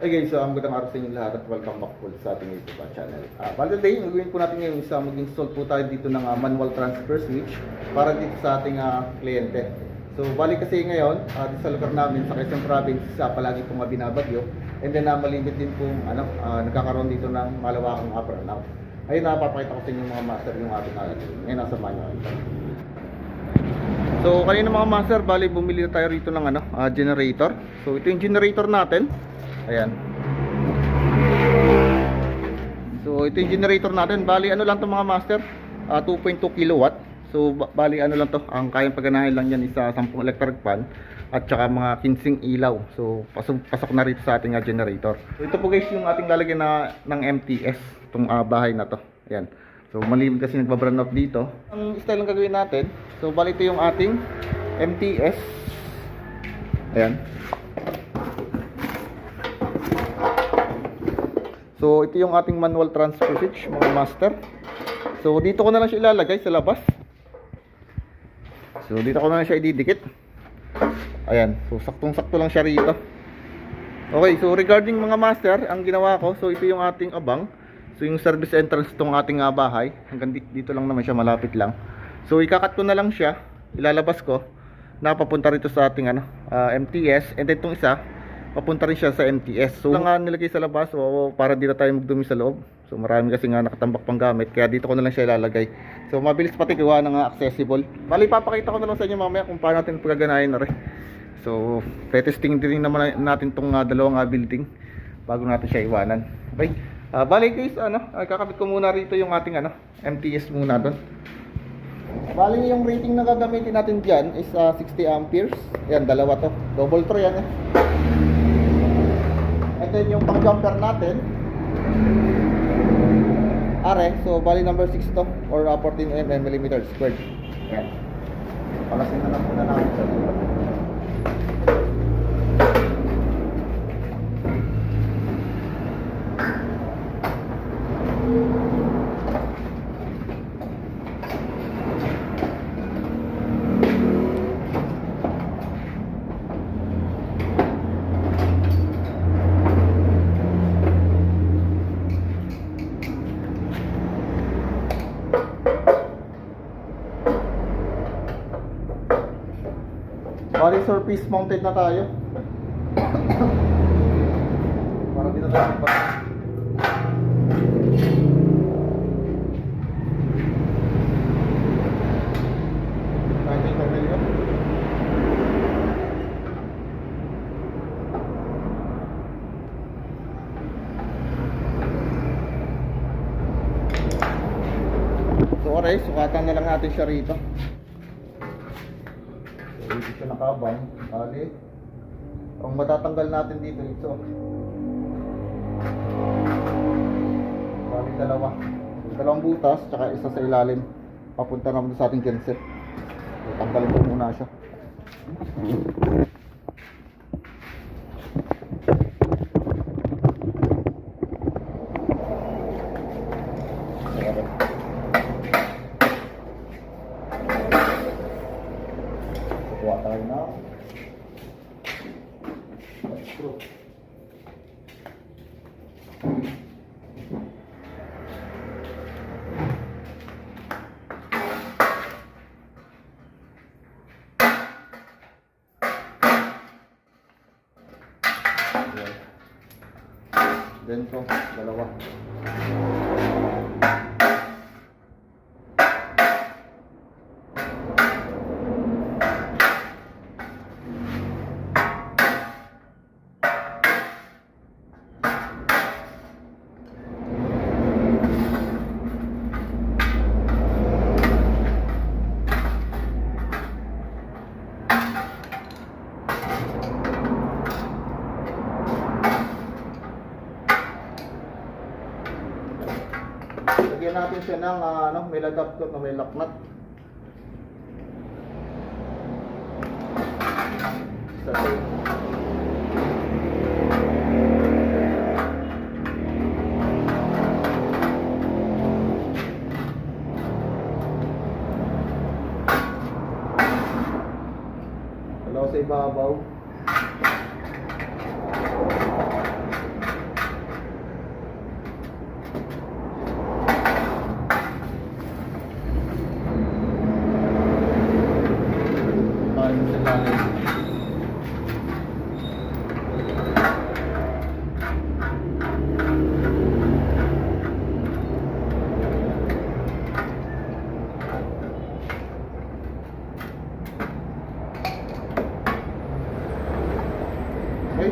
Hey guys, so magandang araw sa inyo lahat at welcome back po sa ating YouTube channel. Bali today, gagawin po natin ngayon isa mag-install po tayo dito ng manual transfer switch para dito sa ating kliyente. So bali kasi ngayon, dito sa lugar namin sa Quezon Province, palagi pong binabagyo, and then malimit din po nagkakaroon dito ng malawakang brownout. Ayun, napapakita ko sa inyo mga master yung ating ngayon nasa manual. So kanina mga master, bali bumili na tayo rito ng generator. So ito yung generator natin. Ayan. So ito yung generator natin. Bali ano lang to mga master, 2.2 kilowatt. So bali ano lang to, ang kayang pagganahin lang yan isa 10 electric fan at saka mga 15 ilaw. So pasok na rito sa ating generator. So ito po guys yung ating lalagyan ng MTS itong bahay na to. Ayan. So malimit kasi nagbabrand off dito. Ang style ng gagawin natin, so bali ito yung ating MTS. Ayan. So ito yung ating manual transfer switch mga master. So dito ko na lang siya ilalagay sa labas. So dito ko na lang siya ididikit. Ayan. So saktong-sakto lang siya rito. Okay, so regarding mga master, ang ginawa ko, so ito yung ating abang. So yung service entrance itong ating bahay, hanggang dito lang naman siya, malapit lang. So ikakat ko na lang siya, ilalabas ko, napapunta rito sa ating MTS, and then itong isa, papunta rin siya sa MTS. So lang nilagay sa labas, para di na tayo magdumi sa loob. So marami kasi nakatambak pang gamit, kaya dito ko na lang siya ilalagay. So mabilis pati gawa ng accessible. Bali papakita ko na lang sa inyo mamaya kung paano natin pagaganahin na rin. So testing din naman natin itong dalawang building bago natin siya iwanan. Okay. Bali guys, kakabit ko muna rito yung ating MTS muna doon. Bali yung rating na gagamitin natin diyan is 60 amperes. Yan, dalawa to. Double throw yan. And then yung pang jumper natin, so bali number 6 to, or 14 mm squared. Yan. Palasin na lang muna natin sa dito. Bali surface mounted na tayo. Para di na tayo magpapag. So alright, sukatan na lang natin siya rito. Dito siya nakabang. Bali, ang matatanggal natin dito ito. Bali dalawang butas, tsaka isa sa ilalim papunta naman sa ating genset. So, tanggalin ko muna siya. Kuha tayo na screw. Then to, dalawa. Lagyan natin siya ng may adapter na may lock nut. Dalawa sa ibabaw. Ayun sa lalim. Okay.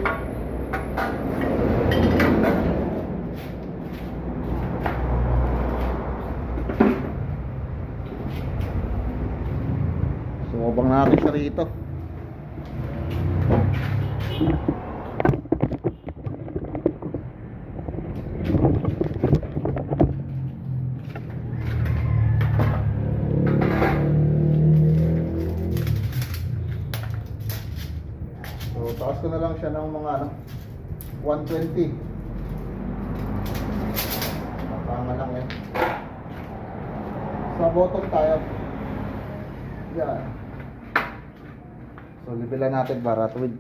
Sumubang natin siya rito. So, taas ko na lang siya ng mga 120. Tama lang yan. Sa bottom tayo. Yan. So, levelan natin para tuwid.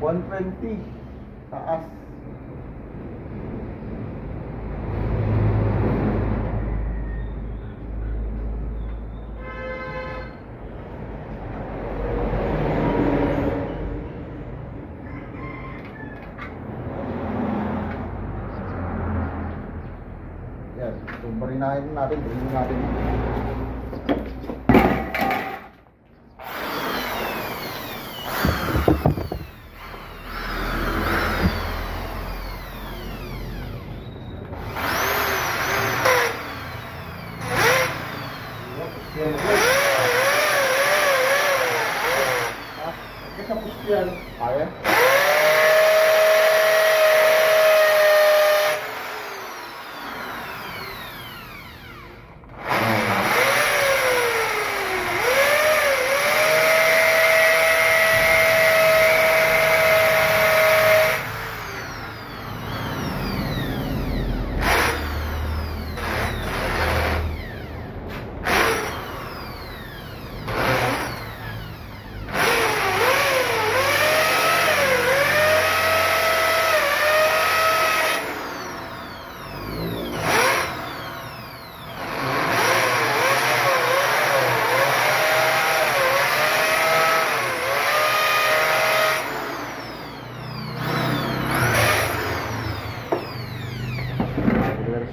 $120 taas. Yan, so barinahin natin, barinin natin. Yan. Kaya?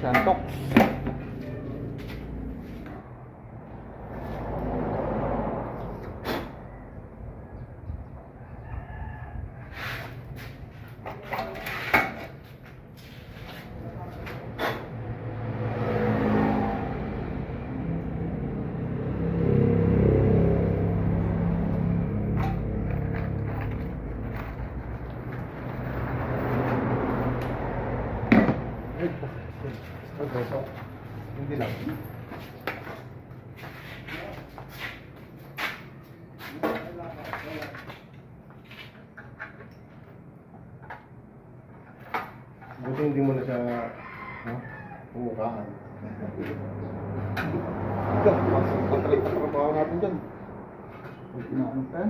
Santok. Hindi lang. Buti hindi mo na siya Umukahan. Ito, pag-trip na trabaho natin dyan. Pag pinaanong tayo.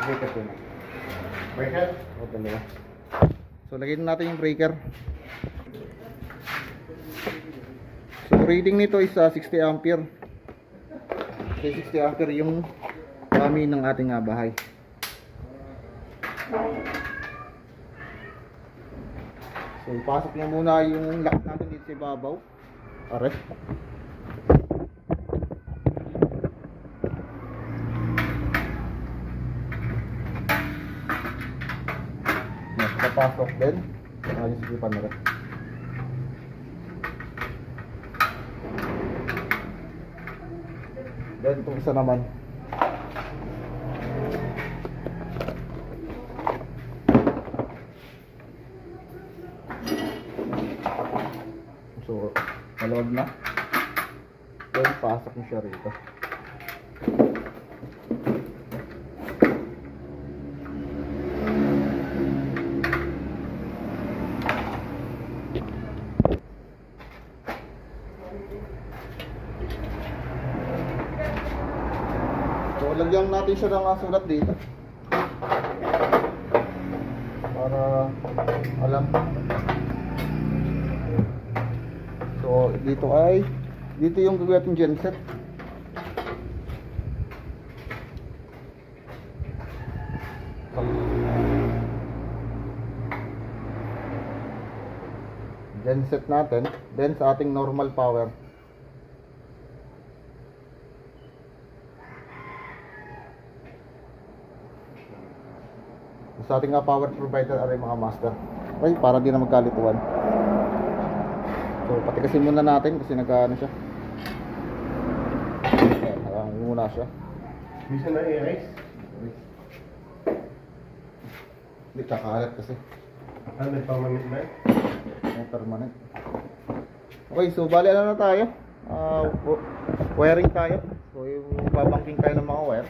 okay kasi na. Breaker? O, dalawa. So, lagyan natin yung breaker. So, reading nito is 60 ampere. Okay, 60 ampere yung kami ng ating bahay. So, ipasok niya muna yung lock natin dito sa ibabaw. Are. Napasok din. Ayos sipan na rin. Then, itong isa naman. So, maluwag na. Then, pasok mo siya rito. So, lagyan natin siya ng sulat dito. Para alam. So, dito yung gagawin natin genset. Genset natin, then sa ating normal power. Sa ating power provider ay mga master. Okay, para di na magkalituan. So, patikasin muna natin kasi nag-ano siya. Ayan, muna siya. Bisa na i-erase? Hindi, kakalat kasi. Ano, may permanent na? May permanent. Okay, so bali ano na tayo? Wiring tayo. So, yung babangking tayo ng mga wire.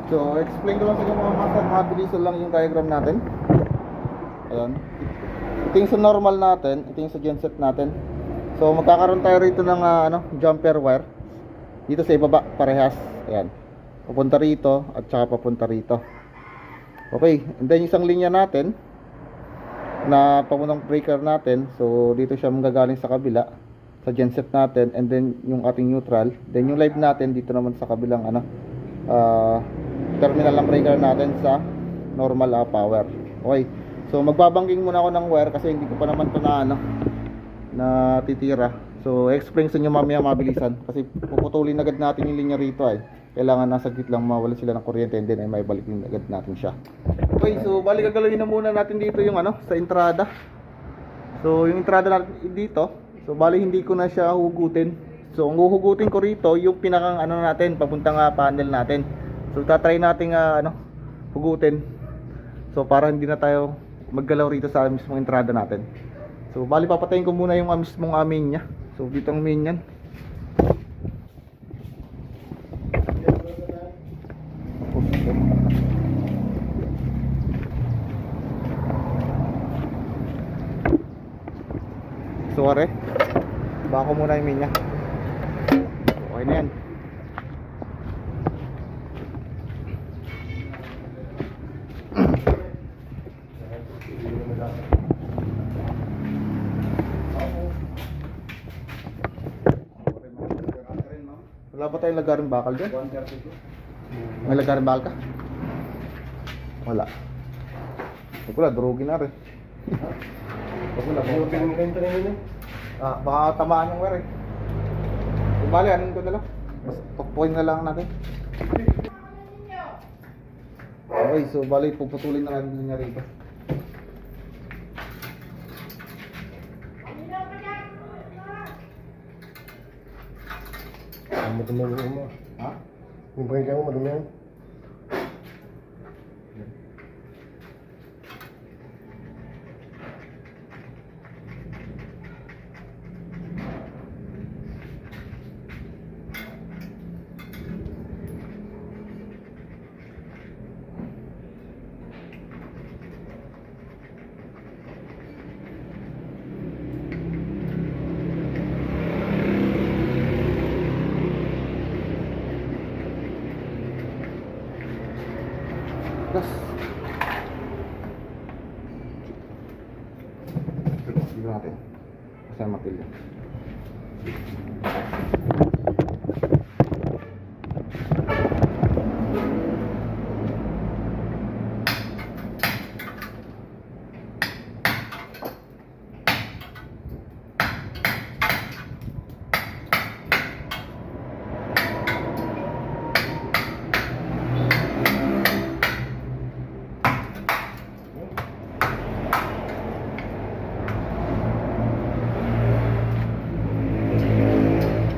So, explain ko lang sa inyo mga master, mabilisan lang yung diagram natin. Ayan. Ito yung sa normal natin, ito yung sa genset natin. So, magkakaroon tayo rito ng jumper wire. Dito sa ibaba, parehas. Ayan. Papunta rito at saka papunta rito. Okay, and then isang linya natin na papuntang breaker natin. So, dito siya magagaling sa kabila sa genset natin, and then yung ating neutral, then yung live natin dito naman sa kabilang terminal ng breaker natin sa normal power. Okay, so magbabangking muna ako ng wire kasi hindi ko pa naman ito na titira. So explain sa inyo mamaya mabilisan kasi puputulin agad natin yung linya rito kailangan nasa git lang mawala sila ng kuryente, and then ay may balikin agad natin siya. Okay, so balik gagalawin na muna natin dito yung sa entrada. So yung entrada natin dito, so bali hindi ko na siya hugutin. So ang huhugutin ko rito yung pinakang natin, papuntang panel natin. So tatry nating hugutin. So para hindi na tayo maggalaw rito sa mismong entrada natin. So bali papatayin ko muna yung mismong main niya. So dito ang main niyan. So are, bako muna yung main niya. Okay na yan. Wala ba tayong lagaring bakal dyan? May lagaring bakal ka? Wala. Wala, durugin na rin. Wala, pinag mo kayong tanin Baka tamaan yung wire Bali, anong ko dala? Mas tukpuin na lang natin. Okay, so bali, puputulin na natin niya rito. Madumi mo. Ha? Yung breaker mo, madumi yan. cable.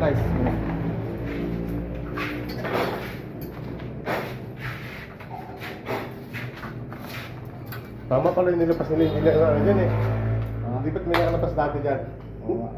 Nice. Tama pala yung nilapas nila yung ano dyan eh. Ah. Di ba't may nakalabas dati dyan? Oo nga.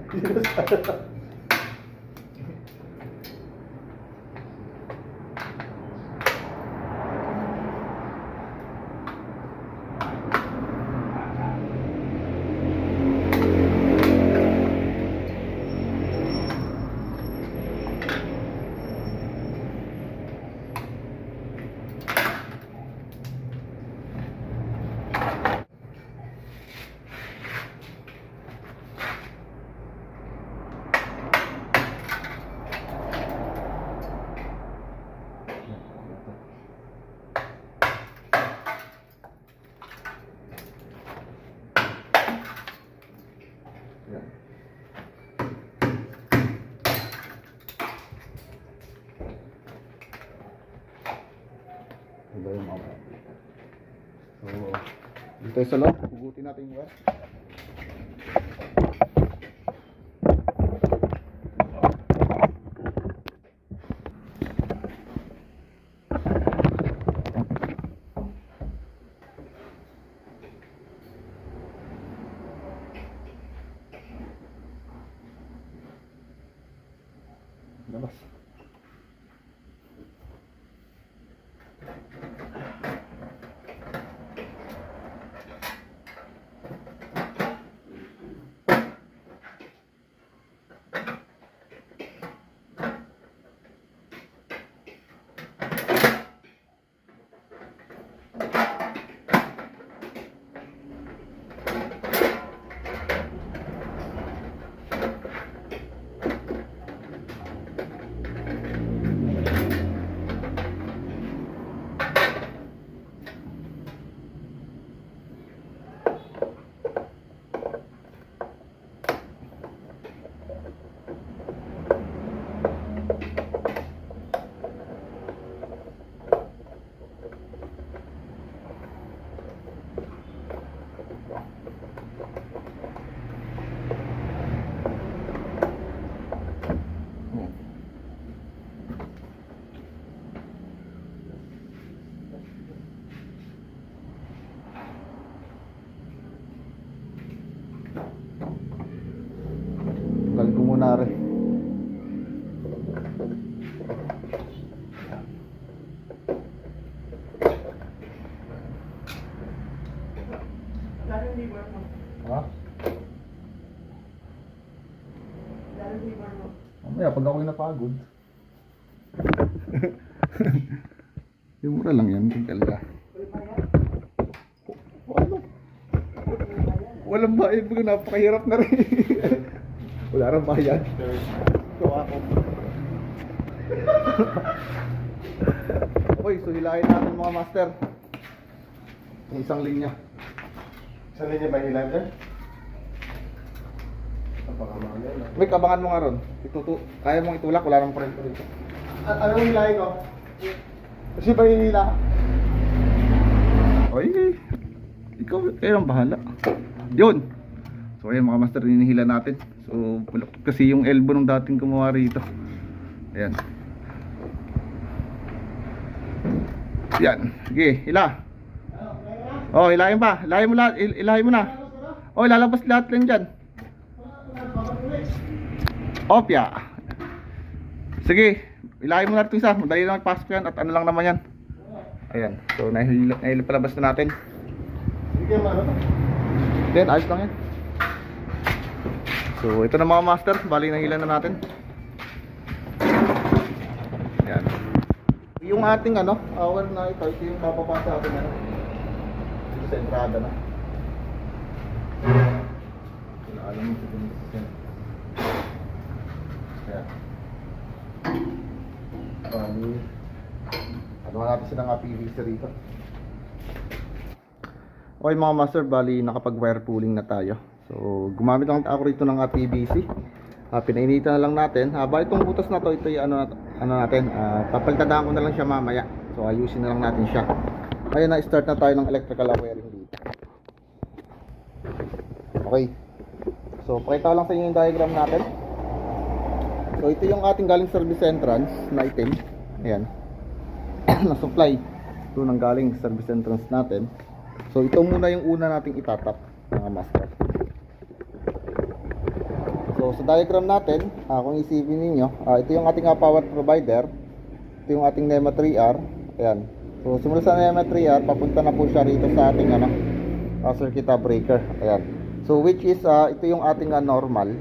Yan. Iba yung mga. So, dito tayo sa loob. Hugutin natin yung wire. Labas. Tanggalin ko muna rin. Ha? Mamaya pag ako'y napagod. Yung mura lang yan, tinggal ka. Ano? Walang bayad, baga napakahirap na rin. Wala rin bayad. So ako. Okay, so hilahin natin mga master. Yung isang linya. Saan niya ba hilang dyan? Napakamaan yan. May kabangan mo nga ron. Kaya mong itulak, wala nang prento rito. Ano yung hilahin ko? Kasi ba yung hila? Oy, ikaw, kayo ang bahala. Yun. So ayan mga master, hinihila natin. So kasi yung elbow nung dating gumawa rito. Ayan. Yan. Sige, hila. Oh, hilahin pa. Hilahin mo lahat. Hilahin mo na. Oh, lalabas lahat lang dyan. Opya. Sige, hilahin mo na ito isa. Madali lang magpasok yan at ano lang naman yan. Ayan. So nailapalabas na natin. Hindi kayo maano to? Then, ayos lang yan. So, ito na mga master. Bali, nahila na natin. Yan. Yung ating hour na ito yung bababa sa ating dito sa entrada na. Alam mo, Gawa natin siya ng PVC rito. Okay mga master, bali nakapag wire pulling na tayo. So gumamit lang ako rito ng PVC. Pinainitan na lang natin. Bali itong butas na to, ito yung natin. Papalitan ko na lang siya mamaya. So ayusin na lang natin siya. Ngayon na start na tayo ng electrical wiring dito. Okay. So pakita ko lang sa inyo yung diagram natin. So ito yung ating galing service entrance na item. Ayan. Na supply. Ito nang galing service entrance natin. So ito muna yung una nating itatap, mga master. So sa diagram natin, kung isipin niyo, ito yung ating power provider. Ito yung ating NEMA 3R. Ayan. So simula sa NEMA 3R, papunta na po siya rito sa ating circuit breaker. Ayan. So which is ito yung ating normal.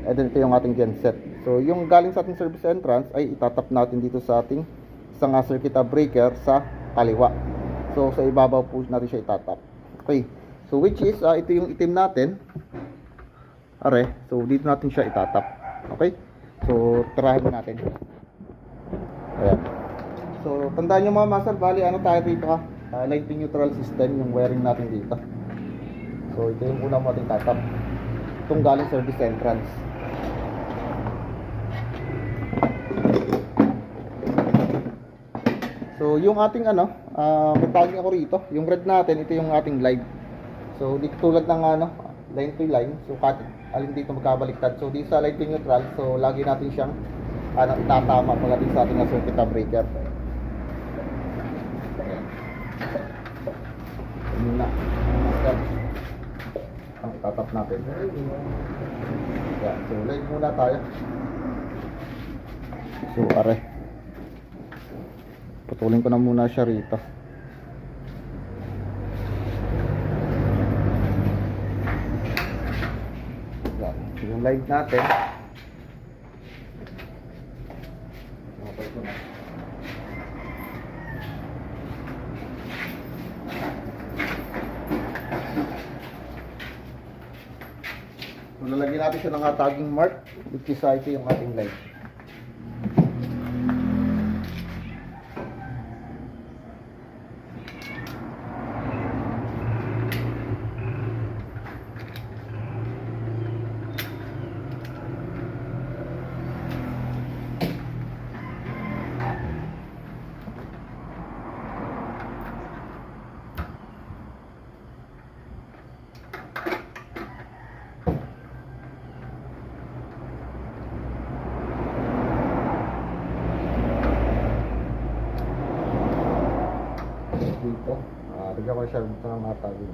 And then ito yung ating genset. So yung galing sa ating service entrance ay itatap natin dito sa ating isang circuit breaker sa kaliwa. So sa ibabaw po natin siya itatap. Okay. So which is ito yung itim natin. Are. So dito natin siya itatap. Okay? So tirahin natin. Ayan. So tandaan niyo mga master, bali tayo dito light neutral system yung wiring natin dito. So ito yung una mo ating tatap. Itong galing service entrance. So yung ating may tagging ako rito, yung red natin, ito yung ating live. So dito tulad ng line to line, so alin dito magkabaliktad. So dito sa line to neutral, so lagi natin siyang itatama pagdating sa ating circuit breaker. Yun na. Ang itatap natin. Yeah, so live muna tayo. So are. Putulin ko na muna siya rito. Yan. Yung live natin. Okay ko na. So lalagyan natin siya ng tagging mark, which is ito yung ating live. Dito, bigyan ko siya dito ng matagin.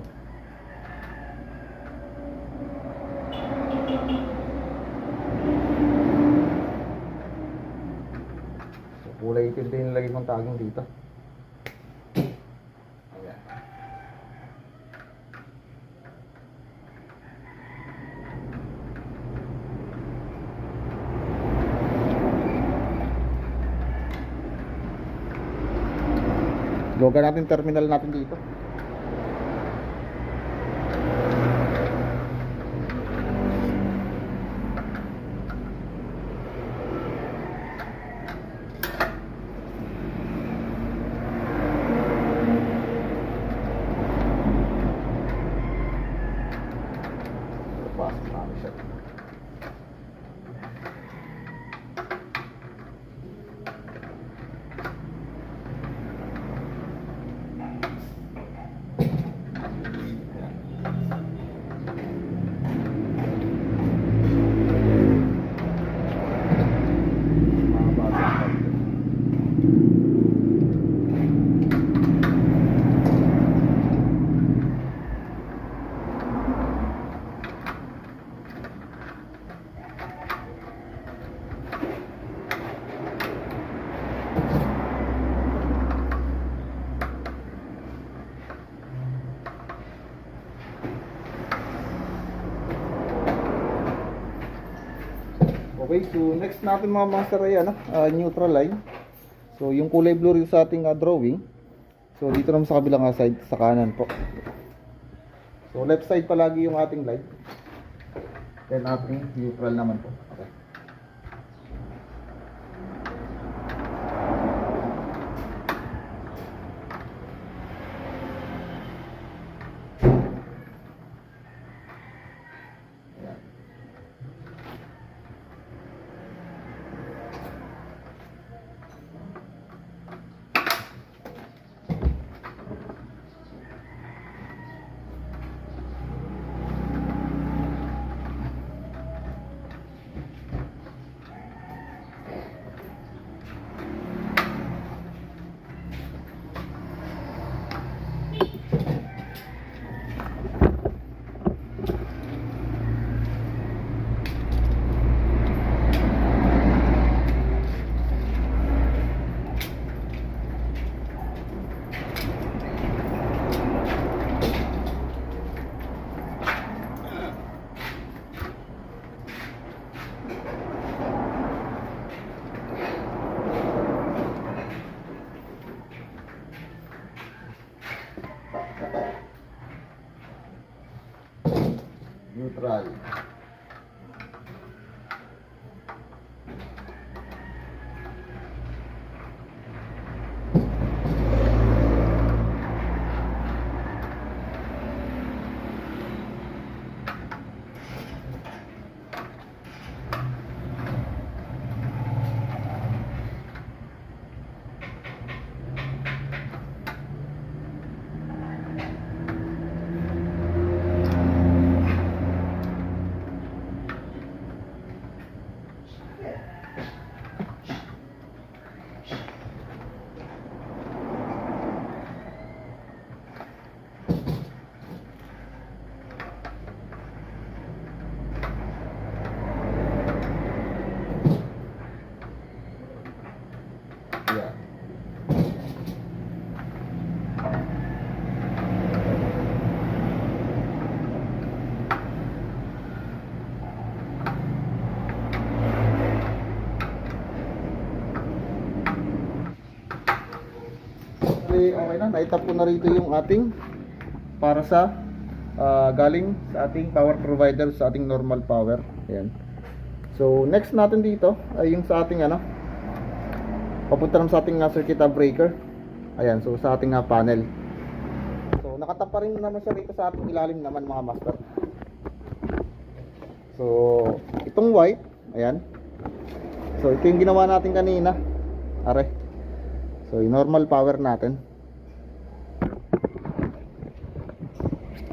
So, kulay itim din nilagay kong taging dito. Ayan. Logan natin terminal natin dito. Pasok namin siya. Okay, so next natin mga master ay neutral line. So yung kulay blue rin sa ating drawing. So dito naman sa kabilang side, sa kanan po. So left side palagi yung ating light. Then ating neutral naman po. Okay. bali okay na, naitap ko na rito yung ating para sa galing sa ating power provider sa ating normal power. Ayan. So next natin dito ay yung sa ating papunta naman sa ating circuit breaker. Ayan, so sa ating panel. So nakatap pa rin naman siya rito sa ating ilalim naman mga master. So itong white, ayan. So ito yung ginawa natin kanina. Are. So yung normal power natin.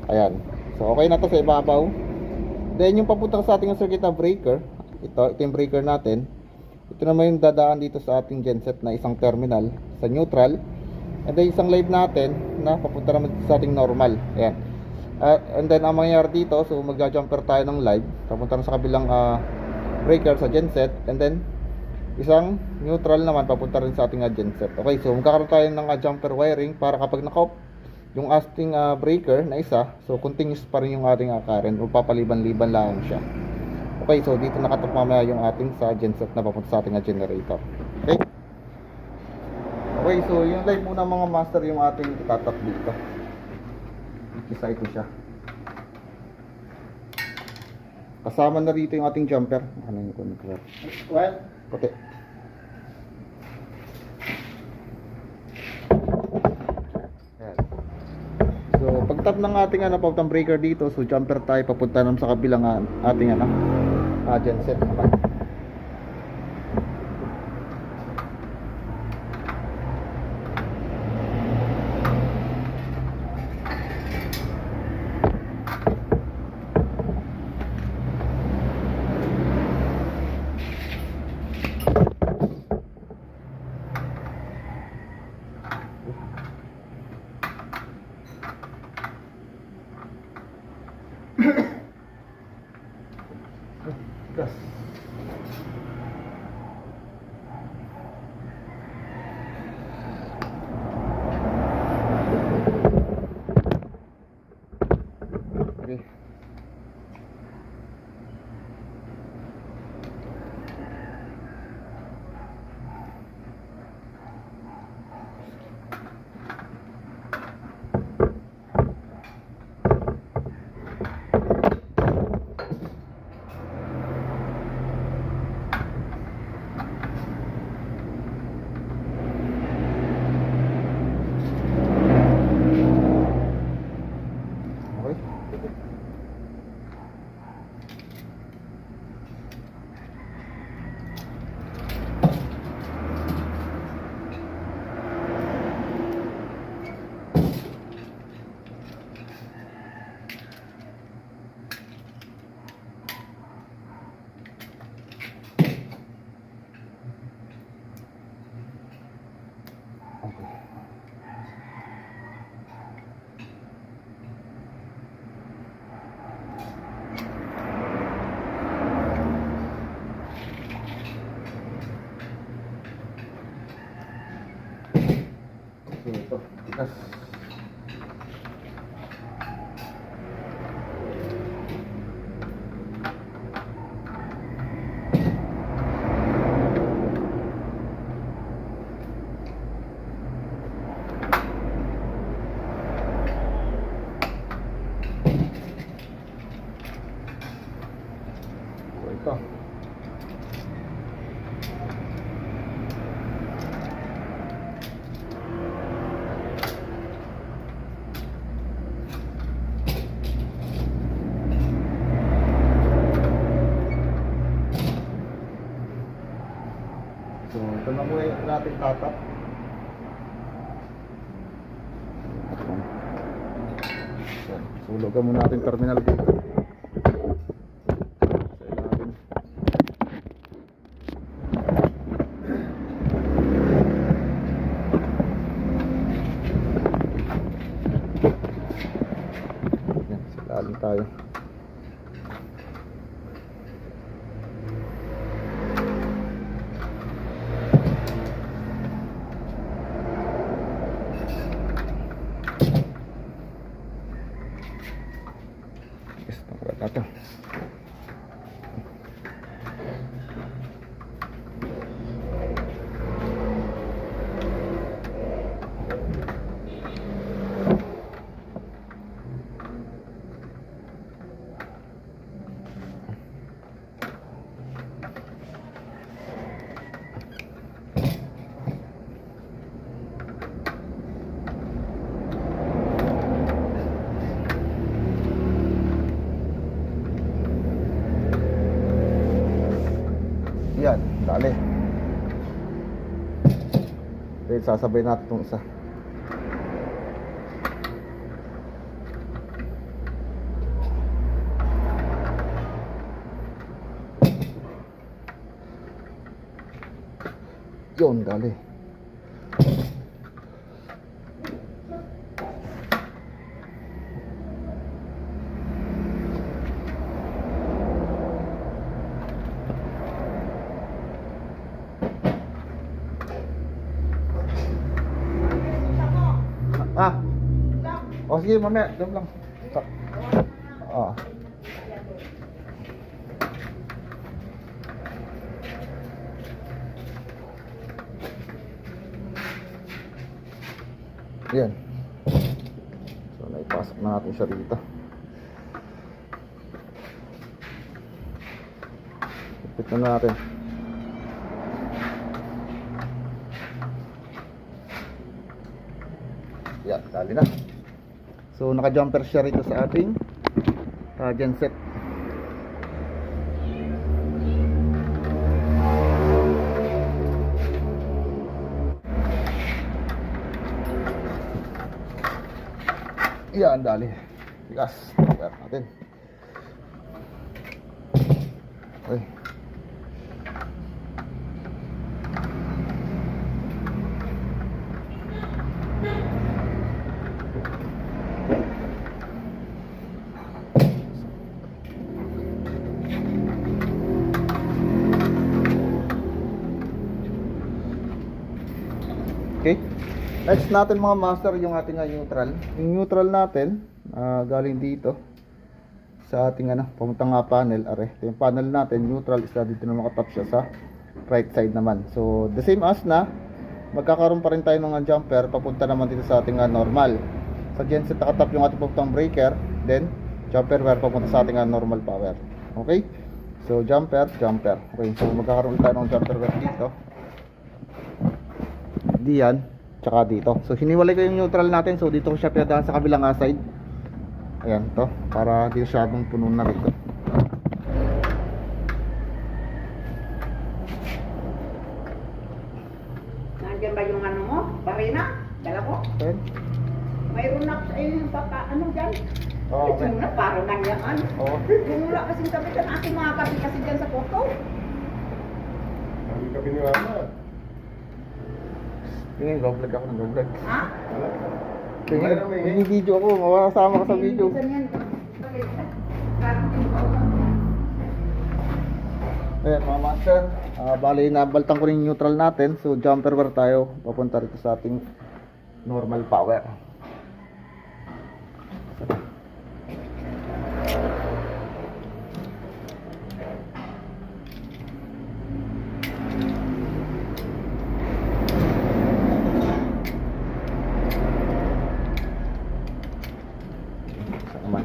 Ayan. So okay na to sa ibabaw. Then yung papunta sa ating circuit breaker, ito yung breaker natin. Ito naman yung dadaan dito sa ating genset na isang terminal sa neutral. And then isang live natin na papunta naman sa ating normal. Ayan. And then ang mangyayari dito, so magja-jumper tayo ng live. Papunta na sa kabilang breaker sa genset. And then isang neutral naman papunta rin sa ating genset. Okay, so magkakaroon tayo ng jumper wiring para kapag naka-off yung ating breaker na isa, so continuous pa rin yung ating current o papaliban-liban lang siya. Okay, so dito nakatap mamaya yung ating sa genset na papunta sa ating generator. Okay? Okay, so yung live muna mga master yung ating itatap dito. Isa ito siya. Kasama na rito yung ating jumper. Ano yung control? What? Okay. Ayan. So pag tap ng ating pautang breaker dito, so jumper tayo papunta naman sa kabilang ating genset naman. Gas. Okay. Ito, gas. So, ito. So, ito na muna yung natin tatap. So, lugan muna natin terminal dito. Sa ilalim. Yan, sa ilalim tayo. Yes, nakuha natin. Yan, dali. Then sasabay natin itong isa. Yun, dali. Ah. O sige, mamaya, diyan lang. Ah. Yan. So, naipasok na natin siya dito. Ipit na natin. Yan, dali na. So, naka-jumper siya rito sa ating genset. Yan, dali. Tigas. Tigas natin. Okay. Okay. Next natin mga master yung ating neutral. Yung neutral natin galing dito sa ating pamuntang panel. Are, yung panel natin neutral is dito na makatap siya sa right side naman. So the same as na magkakaroon pa rin tayo ng jumper papunta naman dito sa ating normal. Sa genset nakatap yung ating papuntang breaker, then jumper wire papunta sa ating normal power. Okay? So jumper. Okay, so magkakaroon tayo ng jumper wire dito. Diyan, tsaka dito. So hiniwalay ko yung neutral natin. So dito ko siya pinadaan sa kabilang side. Ayan to, para di masyadong puno na rito. Nandiyan ba yung ano mo? Barina? Dala ko? Okay. Mayroon na sa yung ano dyan? Oo, okay. Yung na parang ganyan. Oo. Yung wala kasing kapitan. Aking mga kapi kasi dyan sa photo. Ang gabi ni Mama. Tingin, go-vlog ako ng go-vlog. Ha? Tingin, may video ako, mawasama ka sa video. Minsan yan. Parang yung Ayan mga master, bali nabaltan ko rin yung neutral natin. So jumper wire tayo, papunta rito sa ating normal power. Isa naman.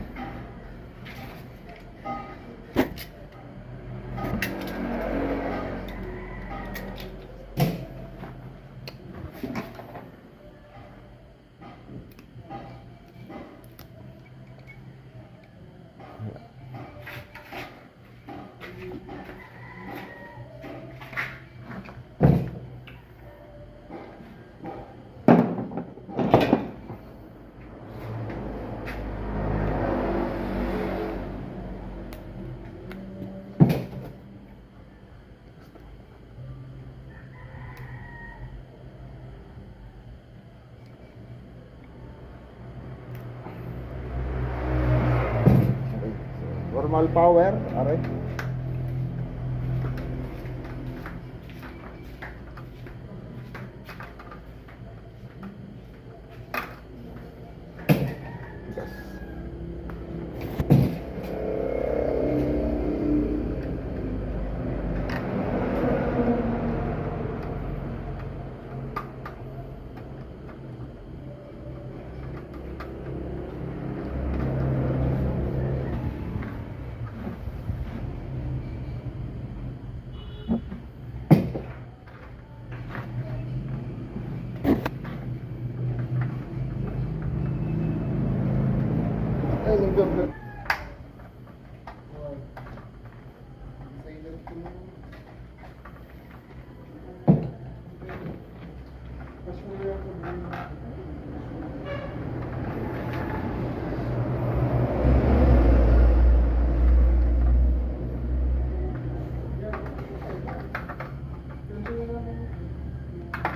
Normal power, aray. Yes. Ay, nag-jumper.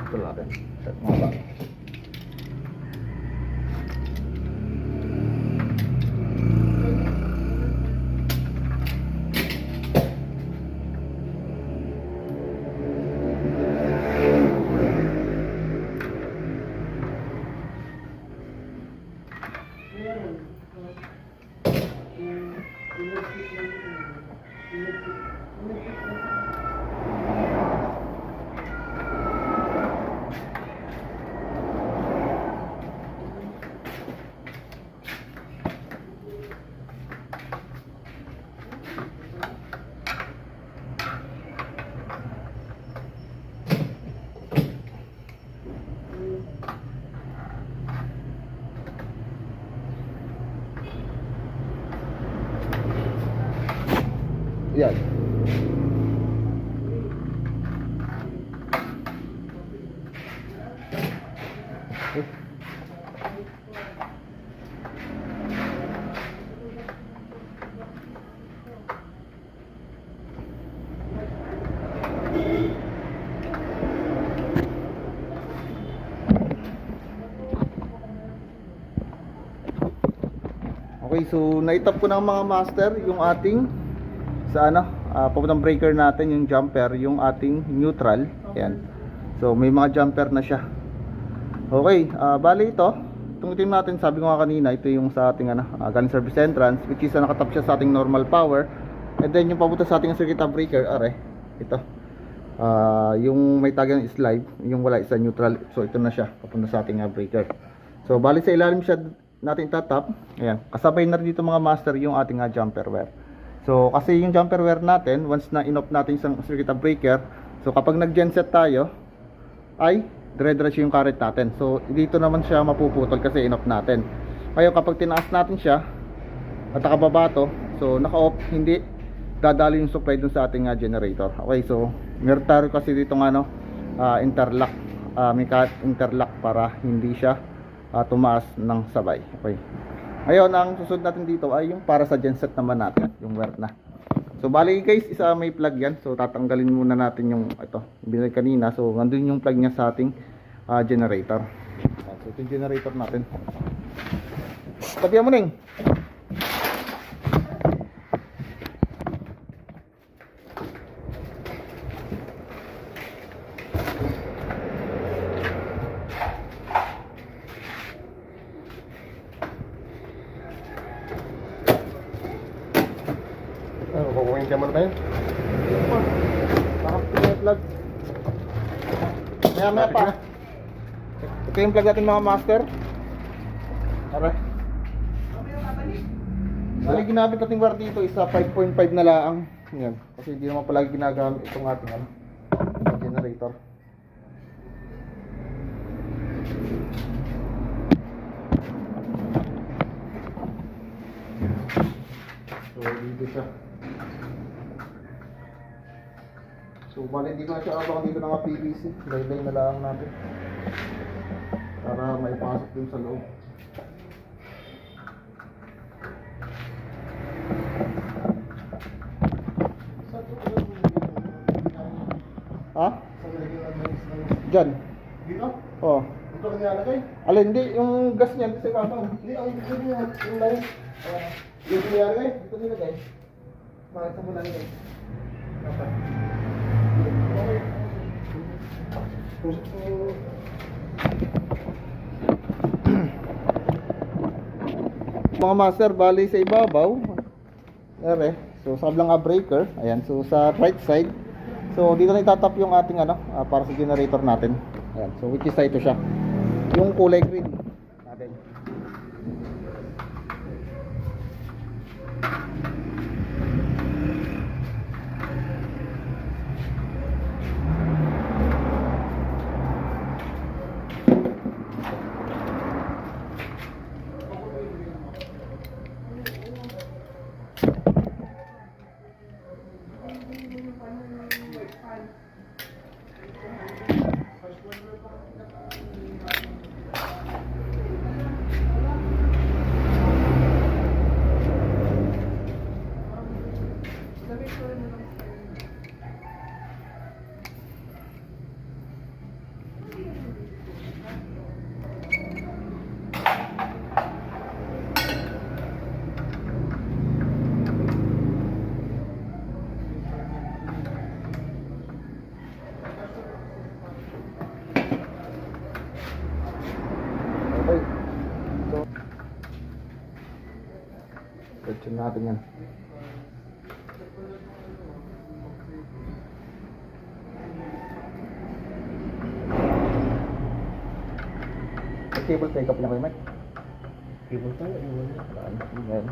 Ito natin. Set mga ba. Yan. Okay, so naitap ko ng mga master yung ating sa ano, papuntang breaker natin yung jumper, yung ating neutral. Ayan. So may mga jumper na siya. Okay, bali itong itim natin, sabi ko nga kanina, ito yung sa ating ano, galing service entrance, which is nakatap siya sa ating normal power. And then yung papunta sa ating circuit breaker, ito. Yung may tagang is live, yung wala isa neutral. So ito na siya, papunta sa ating breaker. So bali sa ilalim siya natin tatap. Ayan, kasabay na rin dito mga master yung ating jumper wire. So kasi yung jumper wire natin, once na in-off natin sa circuit breaker, so kapag nag-genset tayo, ay dire-diretso yung current natin. So dito naman siya mapuputol kasi in-off natin. Ngayon kapag tinaas natin siya at nakababa to, so naka-off, hindi dadali yung supply dun sa ating generator. Okay, so meron tayo kasi dito ng interlock, may interlock para hindi siya tumaas ng sabay. Okay. Ngayon, ang susunod natin dito ay yung para sa genset naman natin, yung wire na. So bali guys, isa may plug yan. So tatanggalin muna natin yung ito, binili kanina. So nandun yung plug niya sa ating generator. So ito yung generator natin. Tabihan mo ning. Kukuhin ka muna tayo. Parang ito yung plug. Maya pa. Ito yung plug natin mga master. Tara. Bali ginamit natin wire dito isa 5.5 na laang. Yan. Kasi hindi naman palagi ginagamit itong ating generator. So dito siya. So bali hindi ko na siya abang dito ng mga PVC. Laylay na lang natin para maipasok dun sa loob. Ha? Diyan. Dito? Oh. Dito ka nilalagay? Alin, hindi. Yung gas niya dito sa ibabaw. Hindi, ang dito niya. Yung line. Dito nilalagay? Dito nilagay. Bakit mo nilagay? Dapat. Mga master, bali sa ibabaw. So sa kablang breaker, ayan. So sa right side. So dito na itatap yung ating para sa generator natin. Ayan. So which is ito siya. Yung kulay green natin. Testing natin yan. Cable take up na kayo, Mike? Cable tayo, iwan niya. Yan.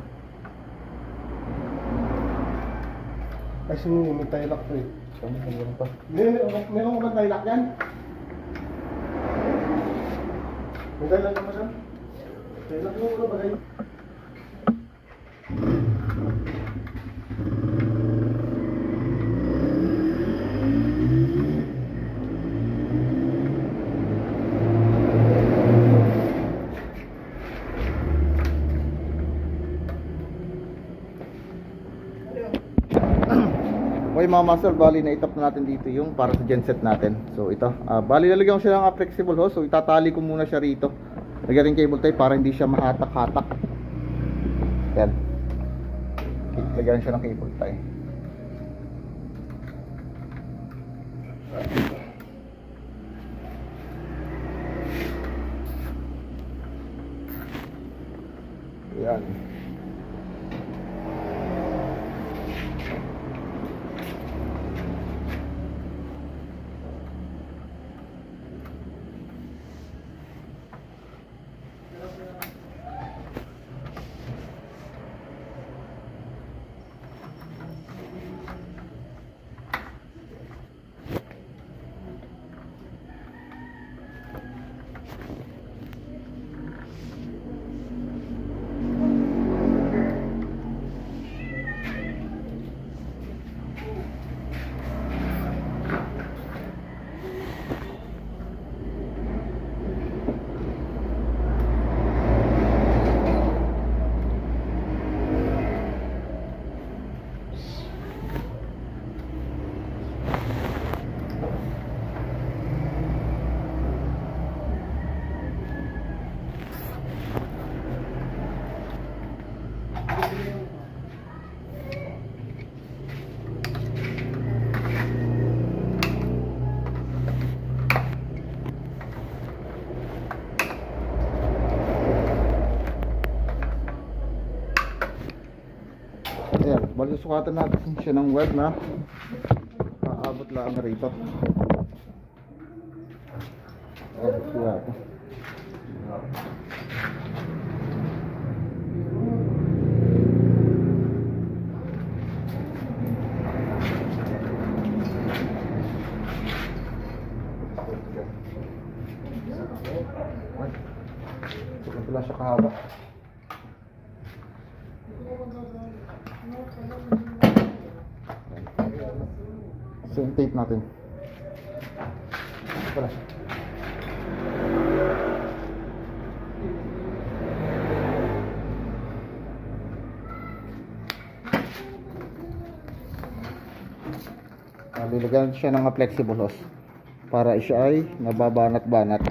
Ay, sino may tayo lock to eh. Meron pa. Meron ko ba tayo lock yan? May tayo lock naman yan? Tayo lock mo ba kayo? Okay mga master, bali na itap na natin dito yung para sa genset natin. So ito, bali lalagyan ko siya ng flexible hose. So itatali ko muna siya rito. Lagyan rin cable tie para hindi siya mahatak-hatak. Yan. Lagyan siya ng cable tie. Yan. Ayan, bali sukatan natin siya ng web na aabot lang rito. Ayan, siya. Wala siya kahaba. So yung tape natin. Wala siya. Lilagyan siya ng flexible hose para siya ay nababanat-banat.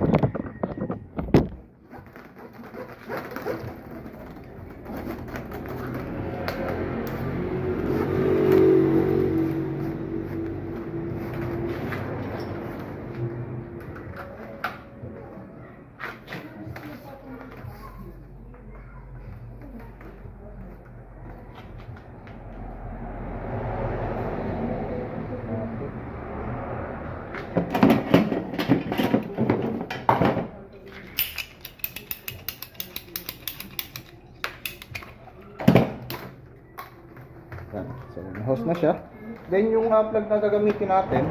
Yan. So, na-host na siya. Then, yung plug na gagamitin natin.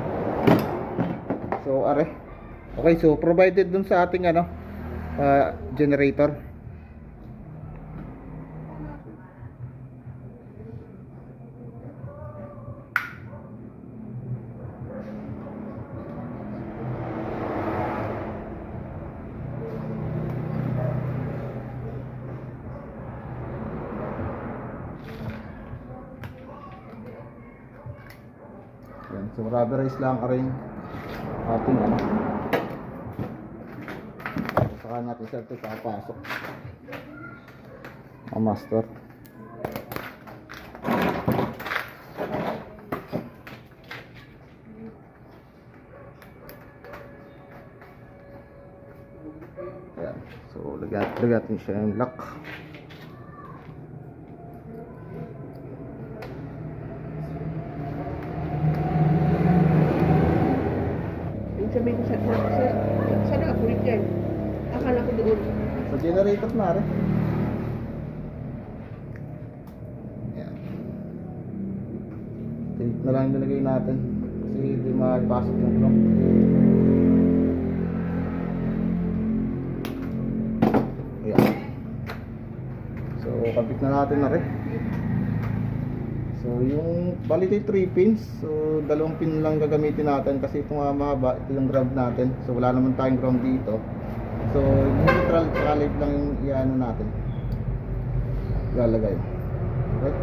So, are. Okay, so, provided dun sa ating generator. Yan. So, rubberize lang aring ating saka natin siya ito papasok ang master. Yan. So, lagyan natin siya yung lock. sabi ko sa sana ako rin dyan. Akala ko doon. Sa generator na rin. Yan. Tape na lang nilagay natin. Kasi hindi maipasok yung clock. Ayan. So, kapit na natin na rin. So, yung bali ito 3 pins. So, 2 pin lang gagamitin natin kasi ito nga mahaba. Ito yung ground natin. So, wala naman tayong ground dito. So, yung neutral tsaka live lang yung iano natin. Lalagay. Okay.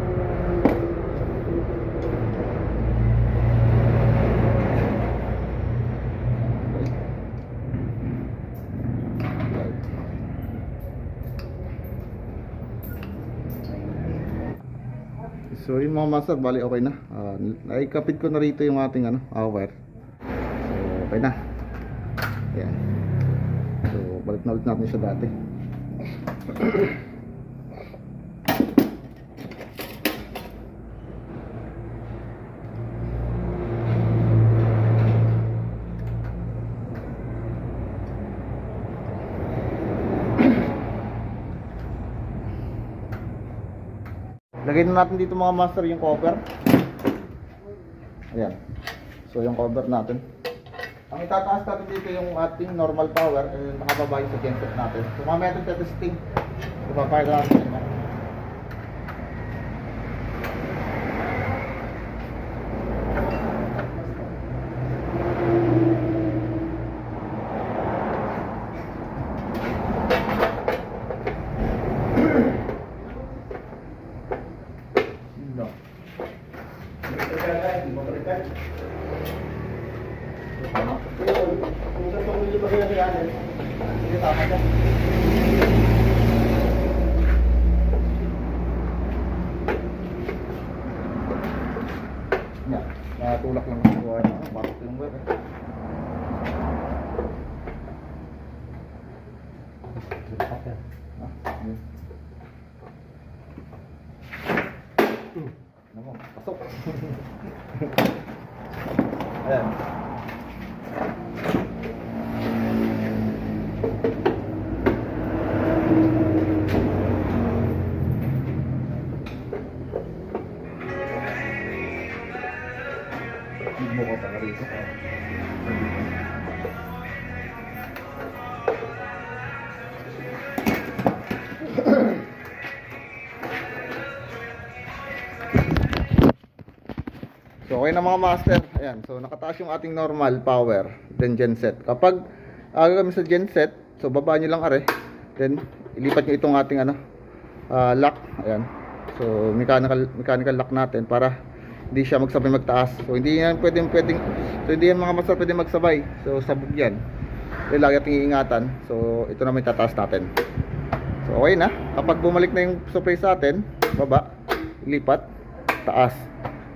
So yung mga master, bali okay na. Naikapit ko na rito yung ating wire. So okay na. Ayan. So balik na ulit natin siya dati. Lagay na natin dito mga master yung cover. Ayan. So yung cover natin. Ang itataas natin dito yung ating normal power nakababa yung sa genset natin. So mamaya natin testing. So papayag natin yun. Natulak lang yung buhay na pasok yung web Nako, pasok. Ayan. Mo ko pala rito. So okay na mga master. Ayan. So nakataas yung ating normal power, then genset. Kapag kami sa genset, so baba nyo lang are. Then ilipat nyo itong ating lock. Ayan. So mechanical lock natin para hindi siya magsabay magtaas. So hindi yan pwedeng so hindi yan mga master pwedeng magsabay. So sabog yan. Kaya lagi nating iingatan. So ito naman itataas natin. So okay na. Kapag bumalik na yung supply sa atin, baba, lipat, taas.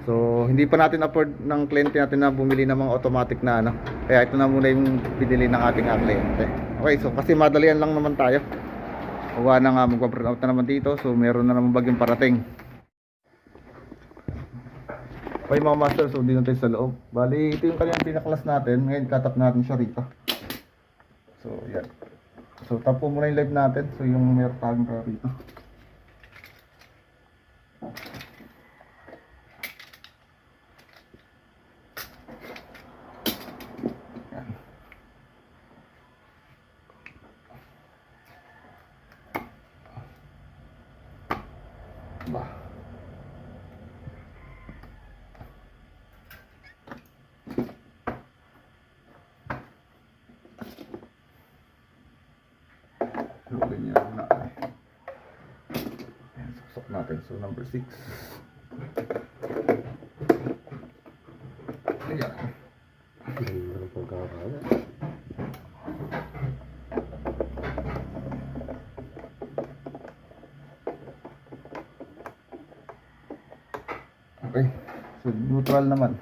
So hindi pa natin afford ng kliyente natin na bumili ng mga automatic na Kaya ito na muna yung binili ng ating kliyente. Okay, so kasi madalian lang naman tayo. Huwag na nga mag-burn out na naman dito. So meron na naman bagyong parating. Okay mga master, so dito tayo sa loob. Bali, ito yung kanyang pinaklas natin. Ngayon, katap natin siya rito. So, yan. So, tap po muna yung live natin. So, yung meron tayong ka rito. Yan. Bah. Ganyan na. Ayan, susok natin. So number 6. Ayan. Okay. So neutral naman.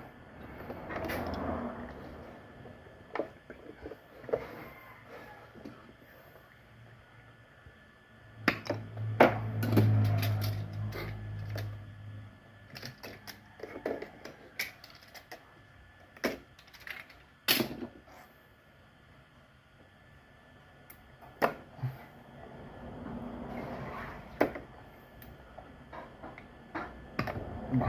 Yan.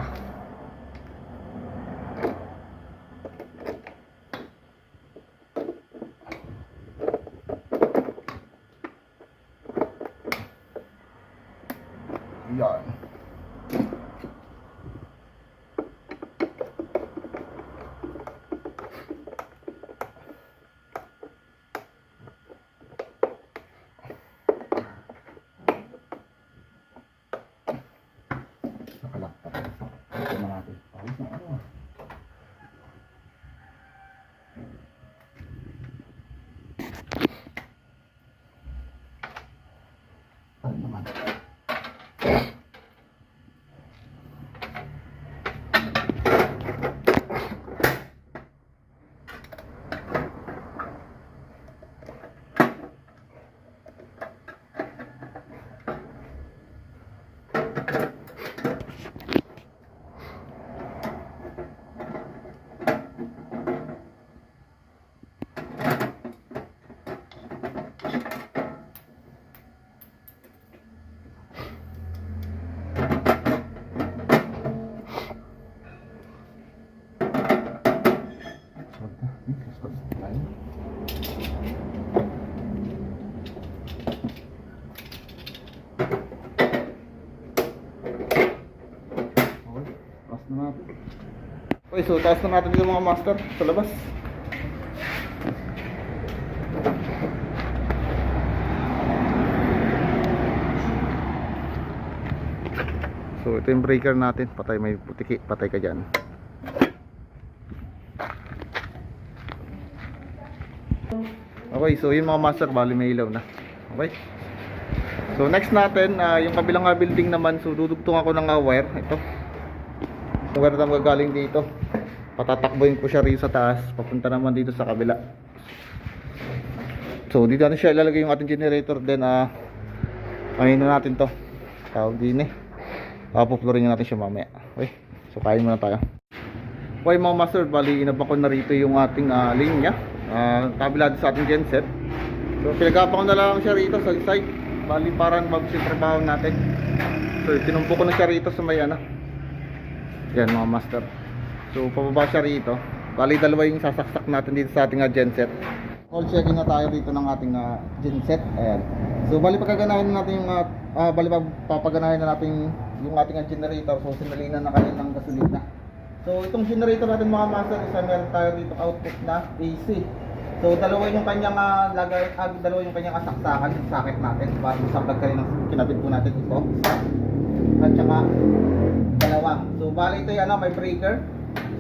Nakalakpak. Ito na natin. Ayos na ano. Ano naman. Okay, so taas na natin yung mga master sa labas. So ito yung breaker natin. Patay, may putiki, patay ka dyan. Okay, so yung mga master, bali may ilaw na. Okay. So next natin, yung kabilang building naman. So dudugtong ako ng wire. Ito. So wire na magagaling dito. Patatakboyin ko siya rin sa taas. Papunta naman dito sa kabila. So dito natin siya ilalagay yung ating generator. Then ayun na natin to. Tawag din eh. Puplurin natin siya mamaya. Okay. So kain muna tayo. Okay mga master, bali inabak ko na rito yung ating linya. Kabila sa ating genset. So pinagapa ko na lang siya rito sa side. Bali parang magsitrabaho natin. So tinumpo ko na siya rito sa may ano. Yan mga master. So pababa siya rito. Bali dalawa yung sasaksak natin dito sa ating genset. Call checking na tayo dito ng ating genset. Ayan. So bali pagkaganahin natin yung bali papaganahin na natin yung ating generator. So sinalinan na kayo ng gasolina. So itong generator natin mga master, isa meron tayo dito output na AC. So dalawa yung kanyang dalawa yung kanyang saksakan sa socket natin. Para sa pagkain ng kinabit po natin ito. At saka dalawa. So bali ito yung may breaker.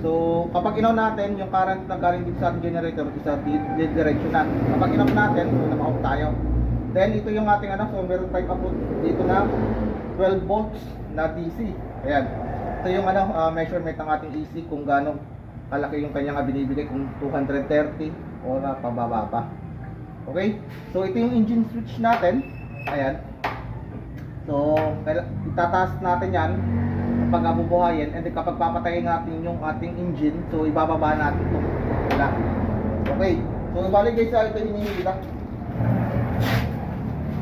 So kapag inaw natin yung current na galing dito sa ating generator isa direction na. Kapag inaw natin, so naka-off tayo. Then ito yung ating so meron tayong output dito na 12 volts na DC. Ayan. Ito yung measurement ng ating AC kung gaano kalaki yung kanyang binibigay, kung 230 o pababa pa. Okay? So ito yung engine switch natin. Ayan. So itataas natin yan kapag bubuhayin, and then kapag papatayin natin yung ating engine, so ibababa natin ito. Wala. Okay. So bali guys, ito yung hinihila.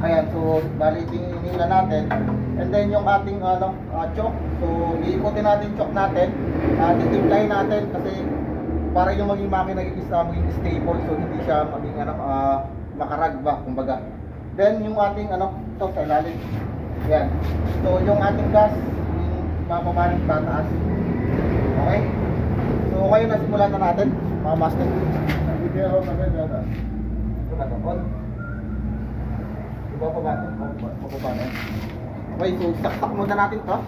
Ayan, so bali ito yung hinihila natin. And then yung ating choke, so iikotin natin choke natin. Titimplahin natin kasi para yung maging makina maging stable, so hindi siya maging makarag ba, kumbaga. Then yung ating ito sa ilalim. Ayan. So yung ating gas bababa ng tataas. Okay? So kayo na simulan na natin mga master. Hindi kaya ako maganda. Wala ka on. Ibababa na. Okay, so saksak muna natin to.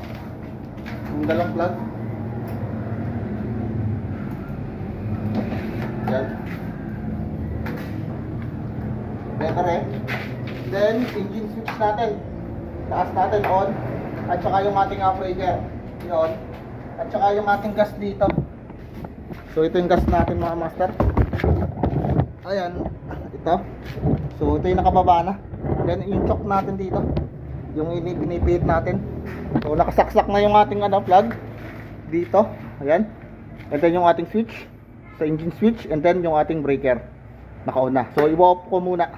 Yung dalawang plug. Yan. Better eh. Then engine switch natin. Taas natin on. At saka yung ating breaker. Yun. At saka yung ating gas dito. So ito yung gas natin mga master. Ayan. Ito. So ito yung nakababa na. Then yung choke natin dito. Yung pinipihit natin. So nakasaksak na yung ating plug. Dito. Ayan. And then yung ating switch. Sa engine switch. And then yung ating breaker. Naka-on na. So i-off ko muna.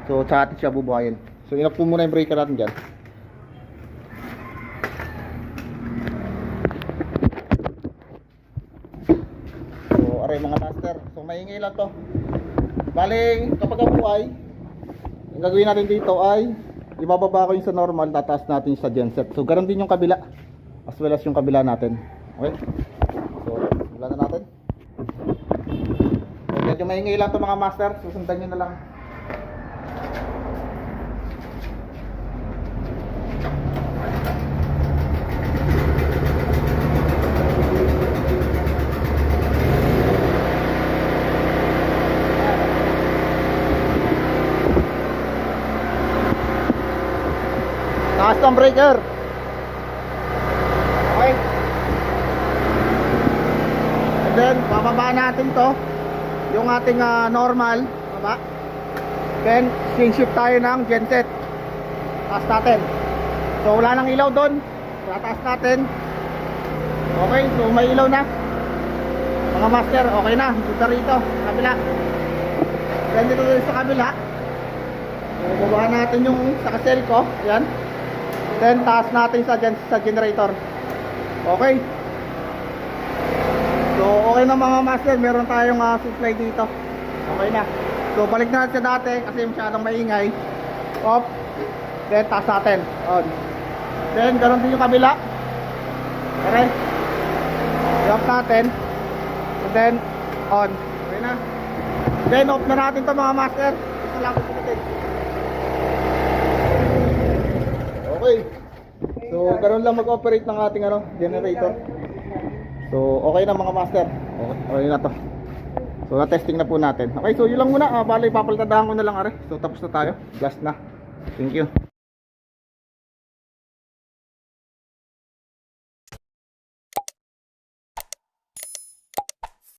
So sa atin siya bubuhayin. So in-off ko muna yung breaker natin dyan. are mga master. So maingay lang to. Bale, kapag buhay, ang gagawin natin dito ay ibababa ko yung sa normal, tataas natin sa genset. So ganoon din yung kabila, as well as yung kabila natin. Okay? So, simulan na natin. So, medyo maingay lang to mga master. Susundan nyo na lang. Taas ng breaker. Okay. And then, bababa natin to. Yung ating normal. Baba. Then, swing shift tayo ng genset. Taas natin. So, wala nang ilaw doon. Tataas natin. Okay, so may ilaw na. Mga master, okay na. Dito rito, sa kabila. Then, dito rin sa kabila. So, bababa natin yung sa kasel ko. Yan. Then taas natin sa generator. Okay. So okay na mga master, meron tayong supply dito. Okay na. So balik na natin sa dati kasi masyadong maingay. Off. Then taas natin. On. Then ganoon din yung kabila. Okay. I-off natin. And then on. Okay na. Then off na natin to mga master. Isa lang po natin. Okay. So, ganoon lang mag-operate ng ating generator. So, okay na mga master. Okay na to. So, na-testing na po natin. Okay, so yun lang muna. Bale, papalitadahan ko na lang are. So, tapos na tayo. Blast na. Thank you.